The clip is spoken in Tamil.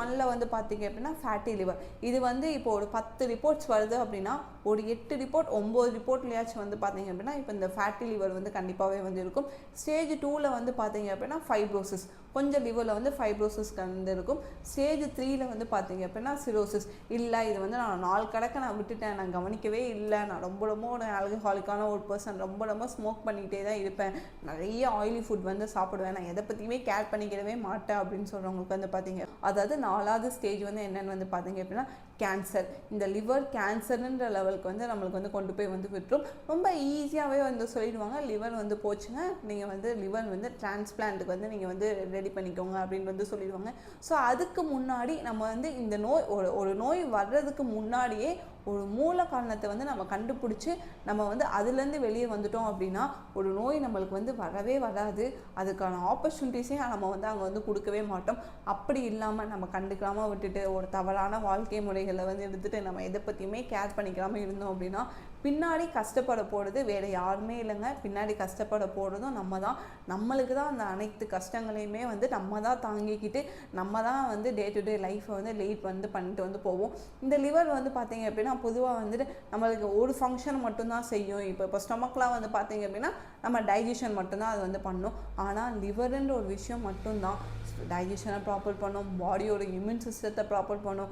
1ல வந்து பார்த்தீங்க அப்படின்னா ஃபேட்டி லிவர். இது வந்து இப்போ ஒரு 10 ரிப்போர்ட்ஸ் வருது அப்படின்னா ஒரு 8 ரிப்போர்ட் 9 ரிப்போர்ட்லயாச்சும் வந்து பார்த்தீங்க அப்படின்னா இப்போ இந்த ஃபேட்டி லிவர் வந்து கண்டிப்பாகவே வந்து இருக்கும். ஸ்டேஜ் 2ல வந்து பார்த்தீங்க அப்படின்னா ஃபைப்ரோசிஸ், கொஞ்சம் லிவரில் வந்து ஃபைப்ரோசிஸ் வந்து இருக்கும். ஸ்டேஜ் 3ல வந்து பார்த்தீங்க அப்படின்னா சிரோசிஸ், இல்லை இது வந்து நான் 4 கணக்கை நான் விட்டுட்டேன், நான் கவனிக்கவே இல்லை, நான் ரொம்ப ரொம்ப ஒரு ஆல்கஹாலிக்கான ஒரு பர்சன், ரொம்ப ரொம்ப ஸ்மோக் பண்ணிகிட்டே தான் இருப்பேன், நிறைய ஆயிலி ஃபுட் வந்து சாப்பிடுவேன், நான் எதை பற்றியுமே கேர் பண்ணிக்கிறவே மாட்டேன் அப்படின்னு சொல்கிறவங்களுக்கு வந்து பார்த்தீங்க. அதாவது 4வது ஸ்டேஜ் வந்து என்னென்னு வந்து பார்த்தீங்க அப்படின்னா கேன்சர். இந்த லிவர் கேன்சர்ன்ற லெவலுக்கு வந்து நம்மளுக்கு வந்து கொண்டு போய் வந்து விட்டுரும். ரொம்ப ஈஸியாகவே வந்து சொல்லிடுவாங்க, லிவர் வந்து போச்சுங்க, நீங்கள் வந்து லிவர் வந்து டிரான்ஸ்பிளான்ட்டுக்கு வந்து நீங்கள் வந்து ரெடி பண்ணிக்கோங்க அப்படின்னு வந்து சொல்லிடுவாங்க. ஸோ அதுக்கு முன்னாடி நம்ம வந்து இந்த நோய் ஒரு நோய் வர்றதுக்கு முன்னாடியே ஒரு மூல காரணத்தை வந்து நம்ம கண்டுபிடிச்சி நம்ம வந்து அதுலேருந்து வெளியே வந்துட்டோம் அப்படின்னா ஒரு நோய் நம்மளுக்கு வந்து வரவே வராது. அதுக்கான ஆப்பர்ச்சுனிட்டிஸே நம்ம வந்து அங்கே வந்து கொடுக்கவே மாட்டோம். அப்படி இல்லாமல் நம்ம கண்டுக்காமல் விட்டுட்டு ஒரு தவறான வாழ்க்கை முறைகளை வந்து எடுத்துகிட்டு நம்ம எதை பற்றியுமே கேர் பண்ணிக்காமல் இருந்தோம் அப்படின்னா பின்னாடி கஷ்டப்பட போகிறது வேறு யாருமே இல்லைங்க. பின்னாடி கஷ்டப்பட போகிறதும் நம்ம தான். நம்மளுக்கு தான் அந்த அனைத்து கஷ்டங்களையுமே வந்து நம்ம தான் தாங்கிக்கிட்டு நம்ம தான் வந்து டே டு டே லைஃப்பை வந்து லீட் வந்து பண்ணிட்டு வந்து போவோம். இந்த லிவர் வந்து பார்த்தீங்க அப்படின்னா பொதுவாக வந்துட்டு நம்மளுக்கு ஒரு ஃபங்க்ஷன் மட்டும்தான் செய்யும். இப்போ ஸ்டொமக்லாம் வந்து பார்த்தீங்க அப்படின்னா நம்ம டைஜஷன் மட்டும்தான் அது வந்து பண்ணும். ஆனால் லிவருன்ற ஒரு விஷயம் மட்டும்தான் டைஜஷனை ப்ராப்பர் பண்ணும், பாடியோட இம்யூன் சிஸ்டத்தை ப்ராப்பர் பண்ணும்.